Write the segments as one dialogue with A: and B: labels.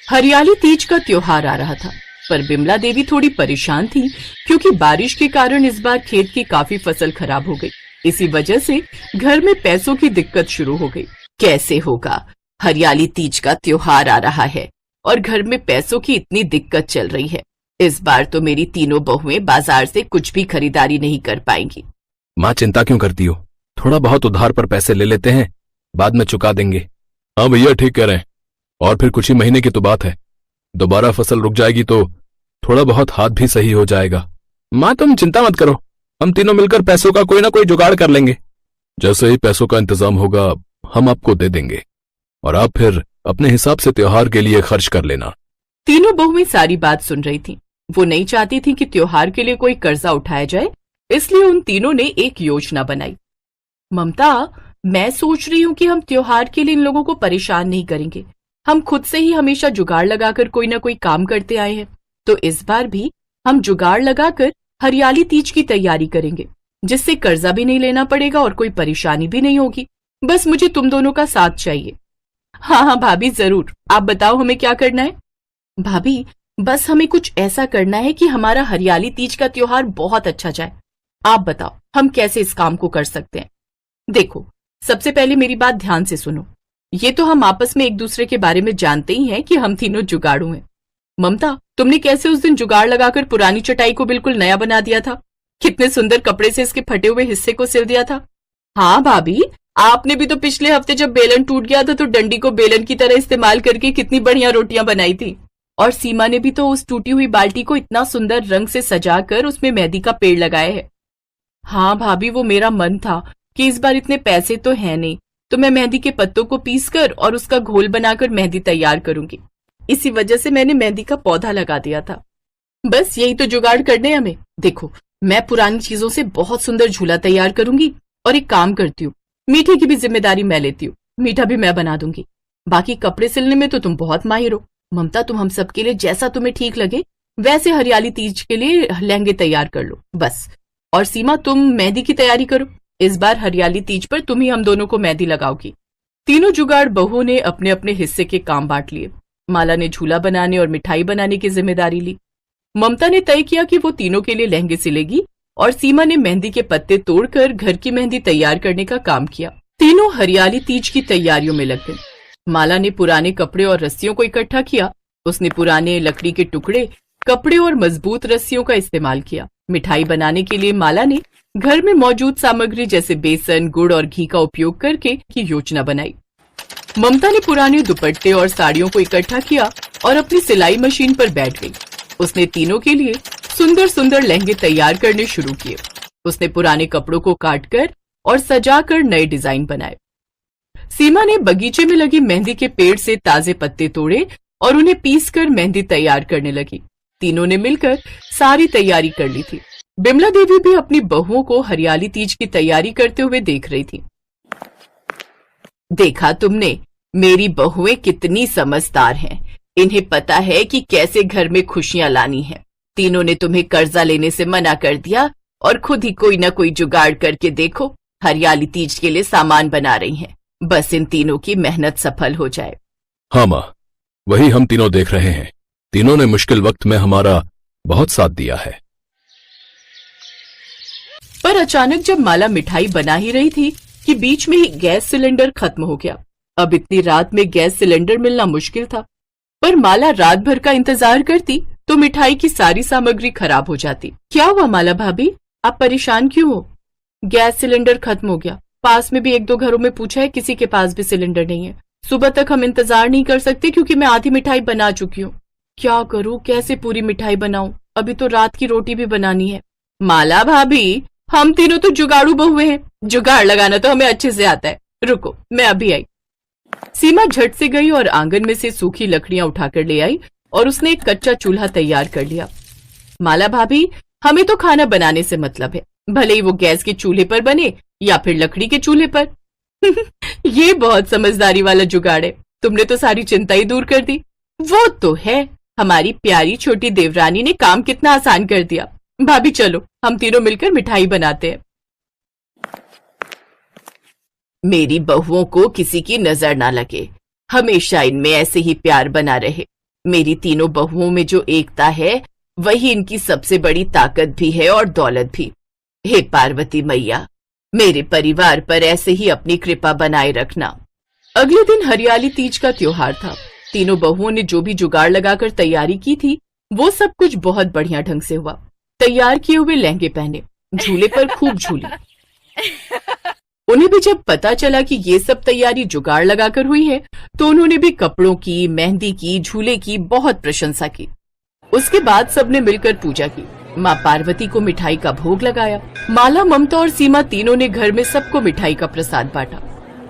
A: हरियाली तीज का त्योहार आ रहा था, पर बिमला देवी थोड़ी परेशान थी क्योंकि बारिश के कारण इस बार खेत की काफी फसल खराब हो गई। इसी वजह से घर में पैसों की दिक्कत शुरू हो गई। कैसे होगा, हरियाली तीज का त्योहार आ रहा है और घर में पैसों की इतनी दिक्कत चल रही है। इस बार तो मेरी तीनों बहुएं बाजार से कुछ भी खरीदारी नहीं कर पाएंगी।
B: माँ, चिंता क्यों करती हो? थोड़ा बहुत उधार पर पैसे ले लेते हैं, बाद में चुका देंगे। हाँ भैया, ठीक कह रहे हैं। और फिर कुछ ही महीने की तो बात है, दोबारा फसल रुक जाएगी तो थोड़ा बहुत हाथ भी सही हो जाएगा। माँ, तुम चिंता मत करो, हम तीनों मिलकर पैसों का कोई ना कोई जुगाड़ कर लेंगे। जैसे ही पैसों का इंतजाम होगा हम आपको दे देंगे और आप फिर अपने हिसाब से त्योहार के लिए खर्च कर लेना।
A: तीनों बहुएं सारी बात सुन रही थीं। वो नहीं चाहती थी कि त्योहार के लिए कोई कर्जा उठाया जाए, इसलिए उन तीनों ने एक योजना बनाई। ममता, मैं सोच रही हूँ कि हम त्योहार के लिए इन लोगों को परेशान नहीं करेंगे। हम खुद से ही हमेशा जुगाड़ लगाकर कोई ना कोई काम करते आए हैं, तो इस बार भी हम जुगाड़ लगाकर हरियाली तीज की तैयारी करेंगे, जिससे कर्जा भी नहीं लेना पड़ेगा और कोई परेशानी भी नहीं होगी। बस मुझे तुम दोनों का साथ चाहिए। हाँ हाँ भाभी, जरूर। आप बताओ हमें क्या करना है। भाभी, बस हमें कुछ ऐसा करना है कि हमारा हरियाली तीज का त्योहार बहुत अच्छा जाए। आप बताओ हम कैसे इस काम को कर सकते हैं। देखो, सबसे पहले मेरी बात ध्यान से सुनो। ये तो हम आपस में एक दूसरे के बारे में जानते ही हैं कि हम तीनों जुगाड़ू हैं। ममता, तुमने कैसे उस दिन जुगाड़ लगाकर पुरानी चटाई को बिल्कुल नया बना दिया था? कितने सुंदर कपड़े से इसके फटे हुए हिस्से को सिल दिया था। हाँ भाभी, आपने भी तो पिछले हफ्ते जब बेलन टूट गया था तो डंडी को बेलन की तरह इस्तेमाल करके कितनी बढ़िया रोटियां बनाई थी। और सीमा ने भी तो उस टूटी हुई बाल्टी को इतना सुंदर रंग से सजाकर उसमें मेहंदी का पेड़ लगाया है। हाँ भाभी, वो मेरा मन था कि इस बार इतने पैसे तो है नहीं, तो मैं मेहंदी के पत्तों को पीसकर और उसका घोल बनाकर मेहंदी तैयार करूंगी। इसी वजह से मैंने मेहंदी का पौधा लगा दिया था। बस यही तो जुगाड़ करने हमें। देखो, मैं पुरानी चीजों से बहुत सुंदर झूला तैयार करूंगी और एक काम करती हूँ, मीठे की भी जिम्मेदारी मैं लेती हूँ। मीठा भी मैं बना दूंगी। बाकी कपड़े सिलने में तो तुम बहुत माहिर हो। ममता, तुम हम सबके लिए जैसा तुम्हें ठीक लगे वैसे हरियाली तीज के लिए लहंगे तैयार कर लो बस। और सीमा, तुम मेहंदी की तैयारी करो। इस बार हरियाली तीज पर तुम ही हम दोनों को मेहंदी लगाओगी। तीनों जुगाड़ बहुओं ने अपने अपने हिस्से के काम बांट लिए। माला ने झूला बनाने और मिठाई बनाने की जिम्मेदारी ली। ममता ने तय किया कि वो तीनों के लिए लहंगे सिलेगी और सीमा ने मेहंदी के पत्ते तोड़कर घर की मेहंदी तैयार करने का काम किया। तीनों हरियाली तीज की तैयारियों में लग गए। माला ने पुराने कपड़े और रस्सियों को इकट्ठा किया। उसने पुराने लकड़ी के टुकड़े, कपड़े और मजबूत रस्सियों का इस्तेमाल किया। मिठाई बनाने के लिए माला ने घर में मौजूद सामग्री जैसे बेसन, गुड़ और घी का उपयोग करके की योजना बनाई। ममता ने पुराने दुपट्टे और साड़ियों को इकट्ठा किया और अपनी सिलाई मशीन पर बैठ गई। उसने तीनों के लिए सुंदर सुंदर लहंगे तैयार करने शुरू किए। उसने पुराने कपड़ों को काटकर और सजाकर नए डिजाइन बनाए। सीमा ने बगीचे में लगी मेहंदी के पेड़ से ताजे पत्ते तोड़े और उन्हें पीसकर मेहंदी तैयार करने लगी। तीनों ने मिलकर सारी तैयारी कर ली थी। बिमला देवी भी अपनी बहुओं को हरियाली तीज की तैयारी करते हुए देख रही थी। देखा तुमने, मेरी बहुएं कितनी समझदार हैं। इन्हें पता है कि कैसे घर में खुशियां लानी है। तीनों ने तुम्हें कर्जा लेने से मना कर दिया और खुद ही कोई ना कोई जुगाड़ करके देखो, हरियाली तीज के लिए सामान बना रही हैं। बस इन तीनों की मेहनत सफल हो जाए।
B: हाँ माँ, वही हम तीनों देख रहे हैं। तीनों ने मुश्किल वक्त में हमारा बहुत साथ दिया है।
A: पर अचानक जब माला मिठाई बना ही रही थी कि बीच में ही गैस सिलेंडर खत्म हो गया। अब इतनी रात में गैस सिलेंडर मिलना मुश्किल था, पर माला रात भर का इंतजार करती तो मिठाई की सारी सामग्री खराब हो जाती। क्या हुआ माला भाभी, आप परेशान क्यों हो? गैस सिलेंडर खत्म हो गया। पास में भी एक दो घरों में पूछा है, किसी के पास भी सिलेंडर नहीं है। सुबह तक हम इंतजार नहीं कर सकते क्योंकि मैं आधी मिठाई बना चुकी हूँ। क्या करूँ, कैसे पूरी मिठाई बनाऊं? अभी तो रात की रोटी भी बनानी है। माला भाभी, हम तीनों तो जुगाड़ू बहुए हैं, जुगाड़ लगाना तो हमें अच्छे से आता है। रुको, मैं अभी आई। सीमा झट से गई और आंगन में से सूखी लकड़ियां उठाकर ले आई और उसने एक कच्चा चूल्हा तैयार कर लिया। माला भाभी, हमें तो खाना बनाने से मतलब है, भले ही वो गैस के चूल्हे पर बने या फिर लकड़ी के चूल्हे पर। ये बहुत समझदारी वाला जुगाड़ है। तुमने तो सारी चिंता ही दूर कर दी। वो तो है, हमारी प्यारी छोटी देवरानी ने काम कितना आसान कर दिया। भाभी चलो, हम तीनों मिलकर मिठाई बनाते हैं। मेरी बहुओं को किसी की नजर ना लगे, हमेशा इनमें ऐसे ही प्यार बना रहे। मेरी तीनों बहुओं में जो एकता है वही इनकी सबसे बड़ी ताकत भी है और दौलत भी। हे पार्वती मैया, मेरे परिवार पर ऐसे ही अपनी कृपा बनाए रखना। अगले दिन हरियाली तीज का त्योहार था। तीनों बहुओं ने जो भी जुगाड़ लगाकर तैयारी की थी वो सब कुछ बहुत बढ़िया ढंग से हुआ। तैयार किए हुए लहंगे पहने, झूले पर खूब झूली। उन्हें भी जब पता चला कि ये सब तैयारी जुगाड़ लगाकर हुई है तो उन्होंने भी कपड़ों की, मेहंदी की, झूले की बहुत प्रशंसा की। उसके बाद सबने मिलकर पूजा की, माँ पार्वती को मिठाई का भोग लगाया। माला, ममता और सीमा तीनों ने घर में सबको मिठाई का प्रसाद बांटा।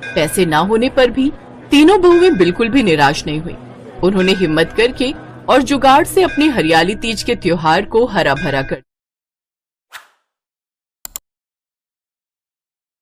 A: पैसे ना होने पर भी तीनों बहुएं बिल्कुल भी निराश नहीं हुई। उन्होंने हिम्मत करके और जुगाड़ से अपने हरियाली तीज के त्योहार को हरा भरा कर